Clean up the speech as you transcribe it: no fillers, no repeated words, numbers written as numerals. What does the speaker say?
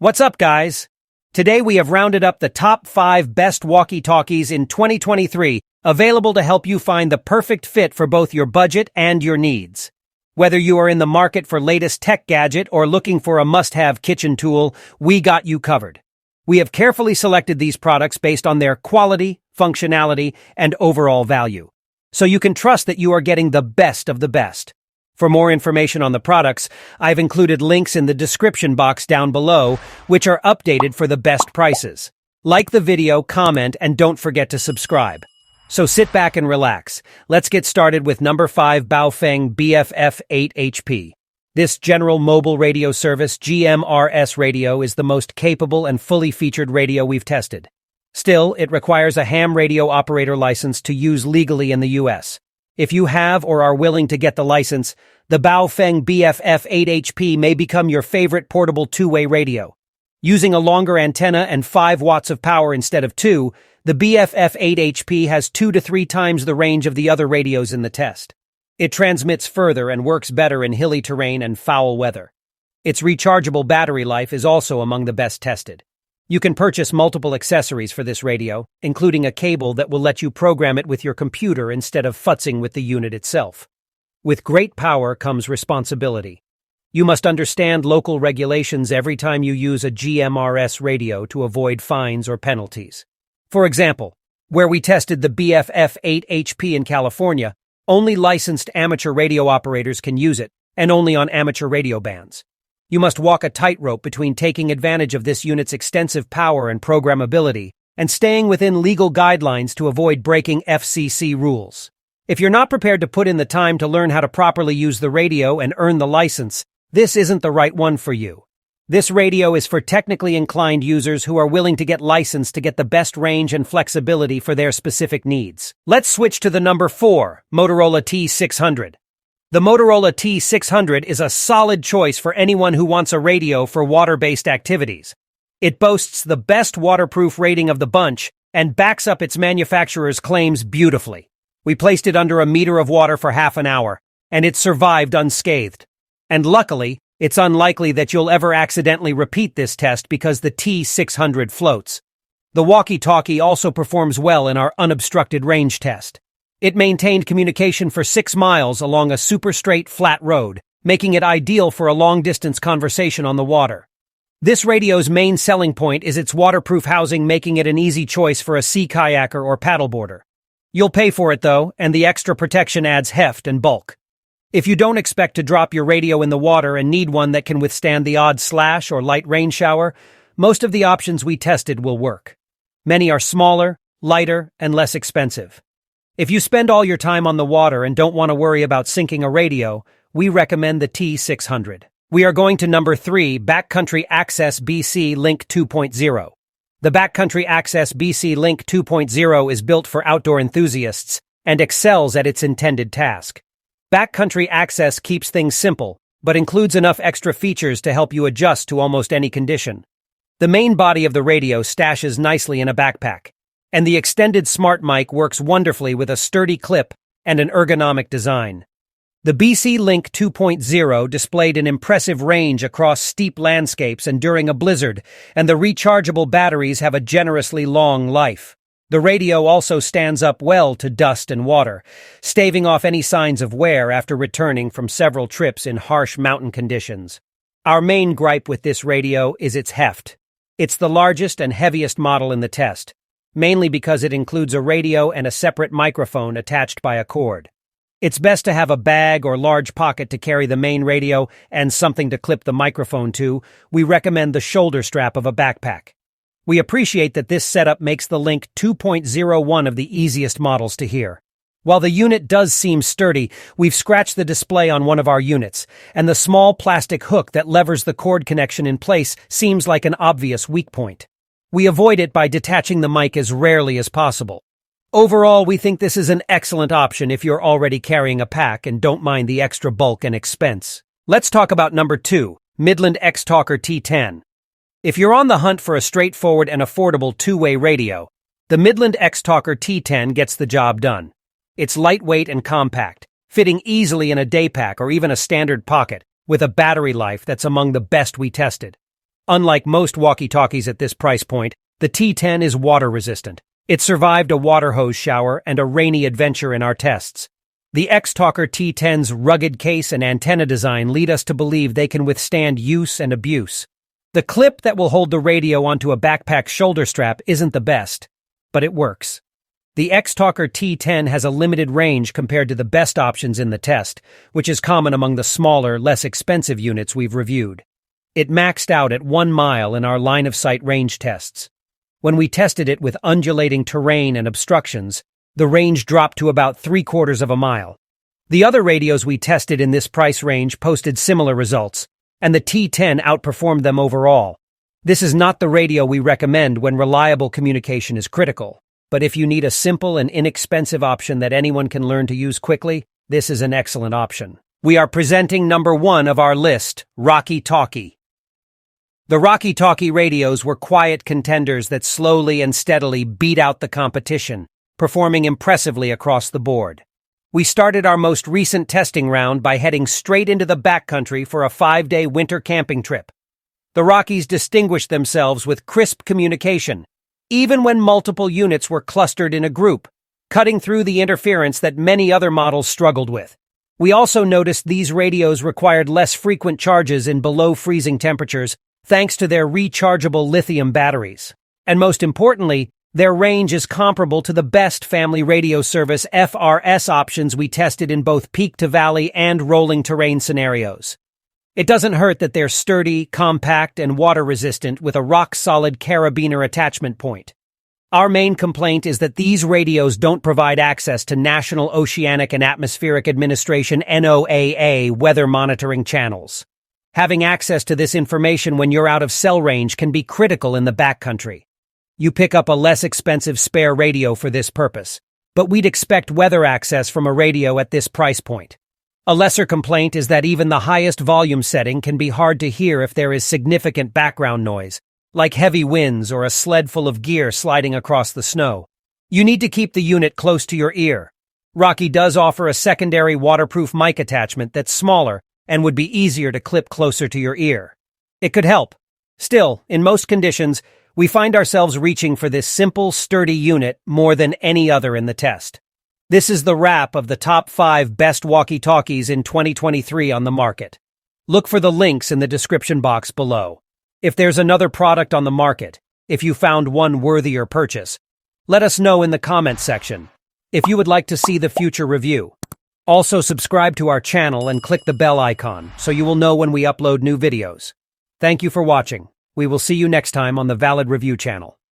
What's up, guys? Today we have rounded up the top 5 best walkie-talkies in 2023, available to help you find the perfect fit for both your budget and your needs. Whether you are in the market for latest tech gadget or looking for a must-have kitchen tool, we got you covered. We have carefully selected these products based on their quality, functionality, and overall value, so you can trust that you are getting the best of the best. For more information on the products, I've included links in the description box down below, which are updated for the best prices. Like the video, comment, and don't forget to subscribe. So sit back and relax. Let's get started with number 5, BaoFeng BF-F8HP. This general mobile radio service GMRS radio is the most capable and fully featured radio we've tested. Still, it requires a ham radio operator license to use legally in the US. If you have or are willing to get the license, the BaoFeng BF-F8HP may become your favorite portable two-way radio. Using a longer antenna and 5 watts of power instead of 2, the BF-F8HP has 2 to 3 times the range of the other radios in the test. It transmits further and works better in hilly terrain and foul weather. Its rechargeable battery life is also among the best tested. You can purchase multiple accessories for this radio, including a cable that will let you program it with your computer instead of futzing with the unit itself. With great power comes responsibility. You must understand local regulations every time you use a GMRS radio to avoid fines or penalties. For example, where we tested the BF-F8HP in California, only licensed amateur radio operators can use it, and only on amateur radio bands. You must walk a tightrope between taking advantage of this unit's extensive power and programmability and staying within legal guidelines to avoid breaking FCC rules. If you're not prepared to put in the time to learn how to properly use the radio and earn the license, this isn't the right one for you. This radio is for technically inclined users who are willing to get licensed to get the best range and flexibility for their specific needs. Let's switch to the number 4, Motorola T600. The Motorola T600 is a solid choice for anyone who wants a radio for water-based activities. It boasts the best waterproof rating of the bunch and backs up its manufacturer's claims beautifully. We placed it under a meter of water for half an hour, and it survived unscathed. And luckily, it's unlikely that you'll ever accidentally repeat this test because the T600 floats. The walkie-talkie also performs well in our unobstructed range test. It maintained communication for 6 miles along a super straight, flat road, making it ideal for a long-distance conversation on the water. This radio's main selling point is its waterproof housing, making it an easy choice for a sea kayaker or paddleboarder. You'll pay for it, though, and the extra protection adds heft and bulk. If you don't expect to drop your radio in the water and need one that can withstand the odd slash or light rain shower, most of the options we tested will work. Many are smaller, lighter, and less expensive. If you spend all your time on the water and don't want to worry about syncing a radio, we recommend the T600. We are going to number 3, Backcountry Access BC Link 2.0. The Backcountry Access BC Link 2.0 is built for outdoor enthusiasts and excels at its intended task. Backcountry Access keeps things simple, but includes enough extra features to help you adjust to almost any condition. The main body of the radio stashes nicely in a backpack, and the extended smart mic works wonderfully with a sturdy clip and an ergonomic design. The BC Link 2.0 displayed an impressive range across steep landscapes and during a blizzard, and the rechargeable batteries have a generously long life. The radio also stands up well to dust and water, staving off any signs of wear after returning from several trips in harsh mountain conditions. Our main gripe with this radio is its heft. It's the largest and heaviest model in the test, mainly because it includes a radio and a separate microphone attached by a cord. It's best to have a bag or large pocket to carry the main radio and something to clip the microphone to. We recommend the shoulder strap of a backpack. We appreciate that this setup makes the Link 2.0 one of the easiest models to hear. While the unit does seem sturdy, we've scratched the display on one of our units, and the small plastic hook that levers the cord connection in place seems like an obvious weak point. We avoid it by detaching the mic as rarely as possible. Overall, we think this is an excellent option if you're already carrying a pack and don't mind the extra bulk and expense. Let's talk about number 2, Midland X-Talker T10. If you're on the hunt for a straightforward and affordable two-way radio, the Midland X-Talker T10 gets the job done. It's lightweight and compact, fitting easily in a day pack or even a standard pocket, with a battery life that's among the best we tested. Unlike most walkie-talkies at this price point, the T10 is water-resistant. It survived a water hose shower and a rainy adventure in our tests. The X-Talker T10's rugged case and antenna design lead us to believe they can withstand use and abuse. The clip that will hold the radio onto a backpack shoulder strap isn't the best, but it works. The X-Talker T10 has a limited range compared to the best options in the test, which is common among the smaller, less expensive units we've reviewed. It maxed out at 1 mile in our line-of-sight range tests. When we tested it with undulating terrain and obstructions, the range dropped to about 3/4 of a mile. The other radios we tested in this price range posted similar results, and the T10 outperformed them overall. This is not the radio we recommend when reliable communication is critical, but if you need a simple and inexpensive option that anyone can learn to use quickly, this is an excellent option. We are presenting number 1 of our list, WalkieTalkie. The WalkieTalkie radios were quiet contenders that slowly and steadily beat out the competition, performing impressively across the board. We started our most recent testing round by heading straight into the backcountry for a 5-day winter camping trip. The Rockies distinguished themselves with crisp communication, even when multiple units were clustered in a group, cutting through the interference that many other models struggled with. We also noticed these radios required less frequent charges in below freezing temperatures thanks to their rechargeable lithium batteries. And most importantly, their range is comparable to the best family radio service FRS options we tested in both peak to valley and rolling terrain scenarios. It doesn't hurt that they're sturdy, compact, and water-resistant with a rock-solid carabiner attachment point. Our main complaint is that these radios don't provide access to National Oceanic and Atmospheric Administration NOAA weather monitoring channels. Having access to this information when you're out of cell range can be critical in the backcountry. You pick up a less expensive spare radio for this purpose, but we'd expect weather access from a radio at this price point. A lesser complaint is that even the highest volume setting can be hard to hear if there is significant background noise, like heavy winds or a sled full of gear sliding across the snow. You need to keep the unit close to your ear. Rocky does offer a secondary waterproof mic attachment that's smaller and would be easier to clip closer to your ear. It could help. Still, in most conditions, we find ourselves reaching for this simple, sturdy unit more than any other in the test. This is the wrap of the top 5 best walkie-talkies in 2023 on the market. Look for the links in the description box below. If there's another product on the market, if you found one worthier purchase, let us know in the comments section. If you would like to see the future review, also subscribe to our channel and click the bell icon so you will know when we upload new videos. Thank you for watching. We will see you next time on the Valid Review channel.